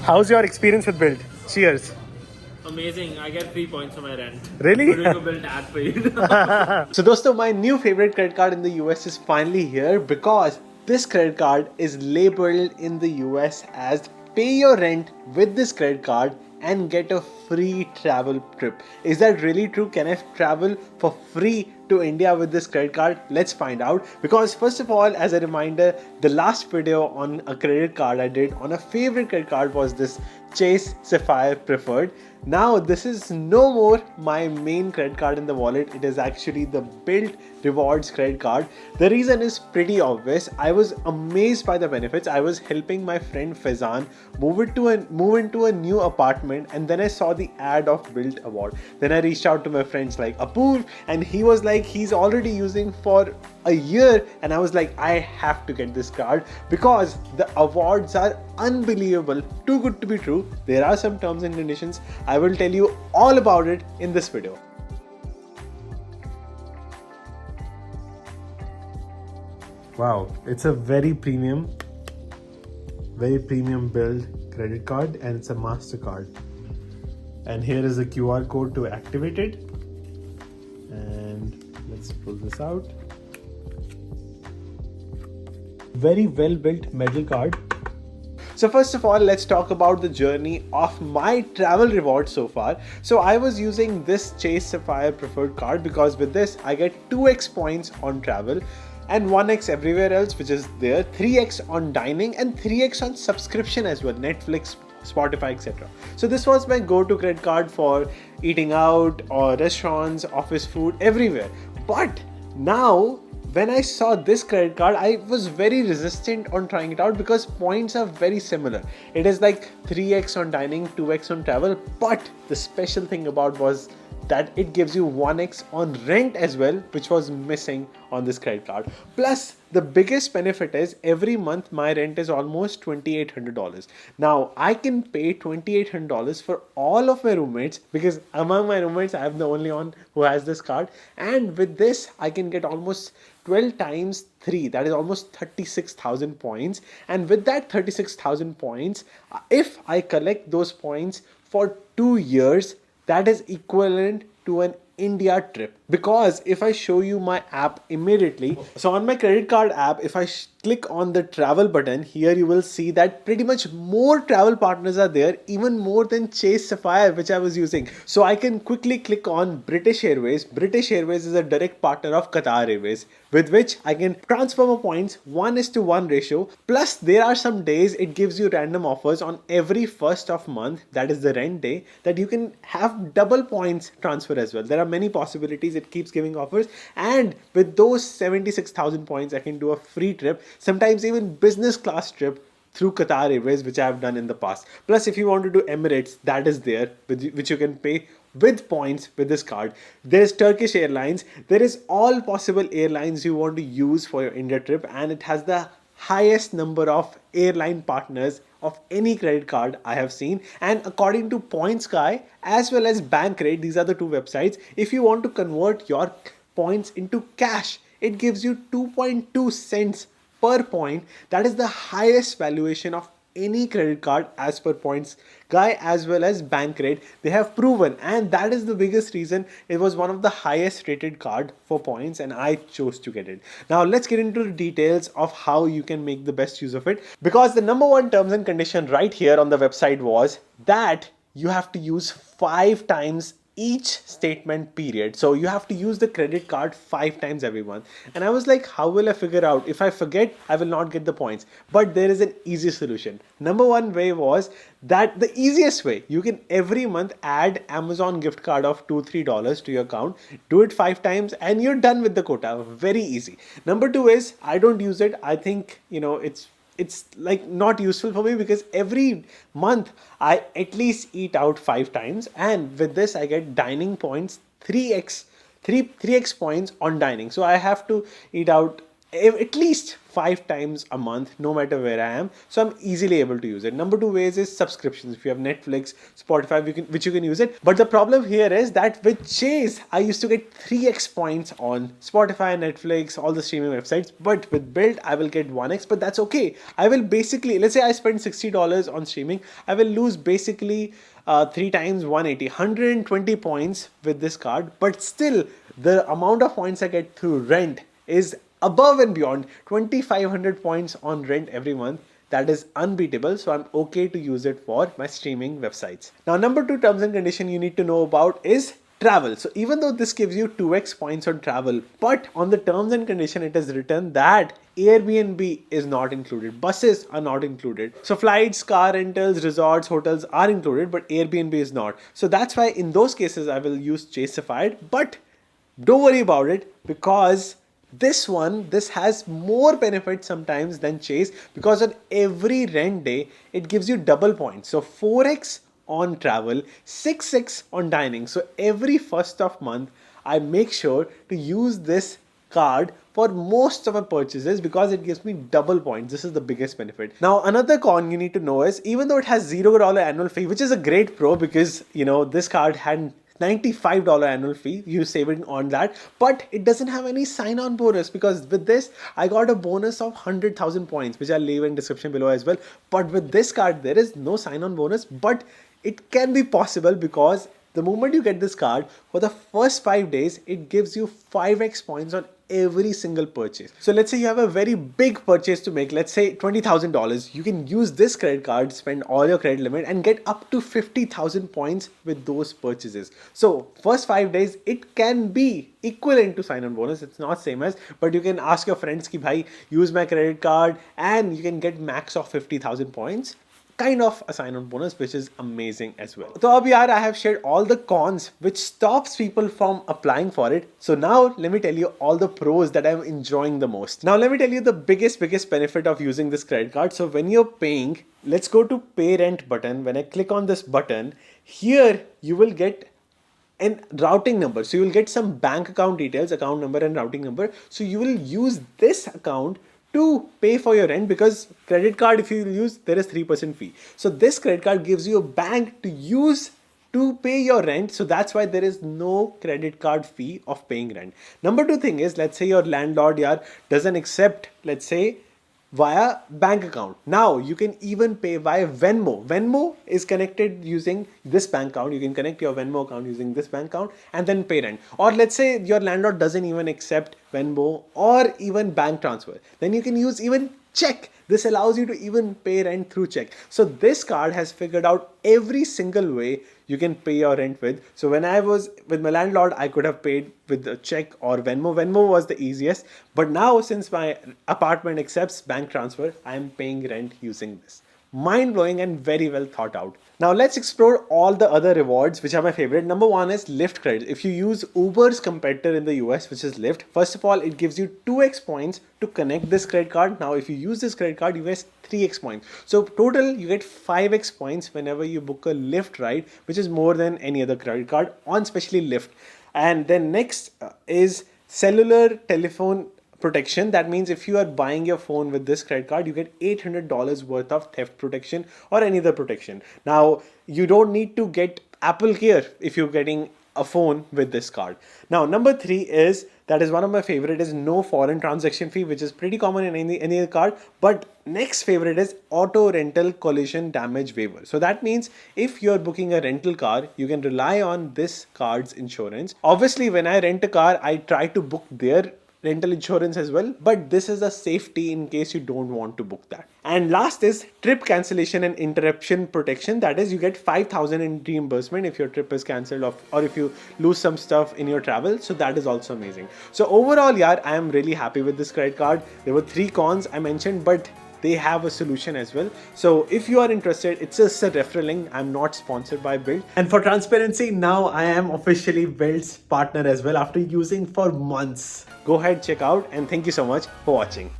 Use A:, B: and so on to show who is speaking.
A: How's your experience with Bilt? Cheers.
B: Amazing. I get 3 points for my rent.
A: Really?
B: We're doing a Bilt ad for you.
A: So dosto, my new favorite credit card in the US is finally here because this credit card is labeled in the US as pay your rent with this credit card and get a free travel trip. Is that really true? Can I travel for free to India with this credit card? Let's find out. Because first of all, as a reminder, the last video on a credit card I did on a favorite credit card was this Chase Sapphire Preferred. Now this is no more my main credit card in the wallet. It is actually the Bilt Rewards credit card. The reason is pretty obvious. I was amazed by the benefits. I was helping my friend Faizan move into a new apartment, and then I saw the ad of Bilt Award. Then I reached out to my friends like Apoor, and he was like he's already using for a year, and I was like I have to get this card because the awards are unbelievable, too good to be true. There are some terms and conditions. I will tell you all about it in this video. Wow, it's a very premium build credit card, and it's a MasterCard. And here is the QR code to activate it. And let's pull this out. Very well built metal card. So first of all, let's talk about the journey of my travel rewards so far. So I was using this Chase Sapphire Preferred card because with this I get 2x points on travel and 1x everywhere else, which is there, 3x on dining and 3x on subscription as well, Netflix, Spotify, etc. So this was my go-to credit card for eating out or restaurants, office food, everywhere. But now when I saw this credit card, I was very resistant on trying it out because points are very similar. It is like 3x on dining, 2x on travel, but the special thing about was that it gives you 1x on rent as well, which was missing on this credit card. Plus, the biggest benefit is every month my rent is almost $2,800. Now, I can pay $2,800 for all of my roommates because among my roommates, I am the only one who has this card. And with this, I can get almost 12 times 3, that is almost 36,000 points. And with that 36,000 points, if I collect those points for 2 years, that is equivalent to an India trip. Because if I show you my app immediately, so on my credit card app, if I click on the travel button, here you will see that pretty much more travel partners are there, even more than Chase Sapphire, which I was using. So I can quickly click on British Airways. British Airways is a direct partner of Qatar Airways, with which I can transfer my points 1:1 ratio. Plus there are some days it gives you random offers on every first of month, that is the rent day, that you can have double points transfer as well. There are many possibilities. It keeps giving offers, and with those 76,000 points I can do a free trip, sometimes even business class trip through Qatar Airways, which I have done in the past. Plus if you want to do Emirates, that is there, which you can pay with points with this card. There's Turkish Airlines. There is all possible airlines you want to use for your India trip, and it has the highest number of airline partners of any credit card I have seen. And according to Point Sky as well as Bankrate, these are the two websites, if you want to convert your points into cash, it gives you 2.2 cents per point. That is the highest valuation of any credit card as per Points Guy as well as Bankrate. They have proven, and that is the biggest reason it was one of the highest rated card for points, and I chose to get it. Now let's get into the details of how you can make the best use of it, because the number one terms and condition right here on the website was that you have to use 5 times each statement period. So you have to use the credit card 5 times every month. And I was like, how will I figure out? If I forget, I will not get the points. But there is an easy solution. Number one way was that the easiest way, you can every month add Amazon gift card of $2-3 to your account, do it 5 times and you're done with the quota. Very easy. Number two is, I don't use it. I think, it's like not useful for me because every month I at least eat out 5 times, and with this I get dining points 3x points on dining. So I have to eat out at least 5 times a month, no matter where I am. So I'm easily able to use it. Number two ways is subscriptions. If you have Netflix, Spotify, which you can use it. But the problem here is that with Chase, I used to get 3x points on Spotify, Netflix, all the streaming websites. But with Bilt, I will get 1x, but that's okay. I will basically, let's say I spend $60 on streaming, I will lose basically 3 times 180, 120 points with this card. But still, the amount of points I get through rent is above and beyond 2500 points on rent every month. That is unbeatable, so I'm okay to use it for my streaming websites. Now, number two terms and condition you need to know about is travel. So even though this gives you 2x points on travel, but on the terms and condition it is written that Airbnb is not included, buses are not included. So flights, car rentals, resorts, hotels are included, but Airbnb is not. So that's why in those cases I will use Chasified, but don't worry about it, because this has more benefits sometimes than Chase, because on every rent day it gives you double points. So 4x on travel, 6x on dining. So every first of month I make sure to use this card for most of my purchases because it gives me double points. This is the biggest benefit. Now, another con you need to know is, even though it has $0 annual fee, which is a great pro because this card had $95 annual fee, you saving on that, but it doesn't have any sign-on bonus, because with this I got a bonus of 100,000 points, which I'll leave in description below as well. But with this card there is no sign-on bonus, but it can be possible because the moment you get this card, for the first 5 days it gives you 5x points on every single purchase. So let's say you have a very big purchase to make, let's say $20,000. You can use this credit card, spend all your credit limit and get up to 50,000 points with those purchases. So first 5 days it can be equivalent to sign-on bonus. It's not same as, but you can ask your friends ki bhai use my credit card and you can get max of 50,000 points. Kind of a sign-on bonus, which is amazing as well. So ab yaar, I have shared all the cons which stops people from applying for it. So now let me tell you all the pros that I'm enjoying the most. Now let me tell you the biggest benefit of using this credit card. So when you're paying, let's go to pay rent button. When I click on this button, here you will get and routing number. So you will get some bank account details, account number and routing number. So you will use this account to pay for your rent, because credit card, if you use, there is 3% fee. So this credit card gives you a bank to use to pay your rent. So that's why there is no credit card fee of paying rent. Number two thing is, let's say your landlord doesn't accept, let's say, via bank account. Now you can even pay via Venmo. Venmo is connected using this bank account. You can connect your Venmo account using this bank account and then pay rent. Or let's say your landlord doesn't even accept Venmo or even bank transfer. Then you can use even check. This allows you to even pay rent through check. So this card has figured out every single way you can pay your rent with. So when I was with my landlord, I could have paid with a check or Venmo. Venmo was the easiest. But now, since my apartment accepts bank transfer, I am paying rent using this. Mind-blowing and very well thought out. Now let's explore all the other rewards which are my favorite. Number one is Lyft credit. If you use Uber's competitor in the US, which is Lyft, first of all, it gives you 2x points to connect this credit card. Now if you use this credit card, you get 3x points. So total you get 5x points whenever you book a Lyft ride, which is more than any other credit card on especially Lyft. And then next is cellular telephone protection. That means if you are buying your phone with this credit card, you get $800 worth of theft protection or any other protection. Now you don't need to get Apple Care if you're getting a phone with this card. Now number three is, that is one of my favorite, is no foreign transaction fee, which is pretty common in any other card. But next favorite is auto rental collision damage waiver. So that means if you're booking a rental car, you can rely on this card's insurance. Obviously when I rent a car, I try to book their rental insurance as well, but this is a safety in case you don't want to book that. And last is trip cancellation and interruption protection. That is, you get 5,000 in reimbursement if your trip is cancelled or if you lose some stuff in your travel. So that is also amazing. So overall, I am really happy with this credit card. There were 3 cons I mentioned, but they have a solution as well. So if you are interested, it's just a referral link. I'm not sponsored by Bilt. And for transparency, now I am officially Bilt's partner as well after using for months. Go ahead, check out, and thank you so much for watching.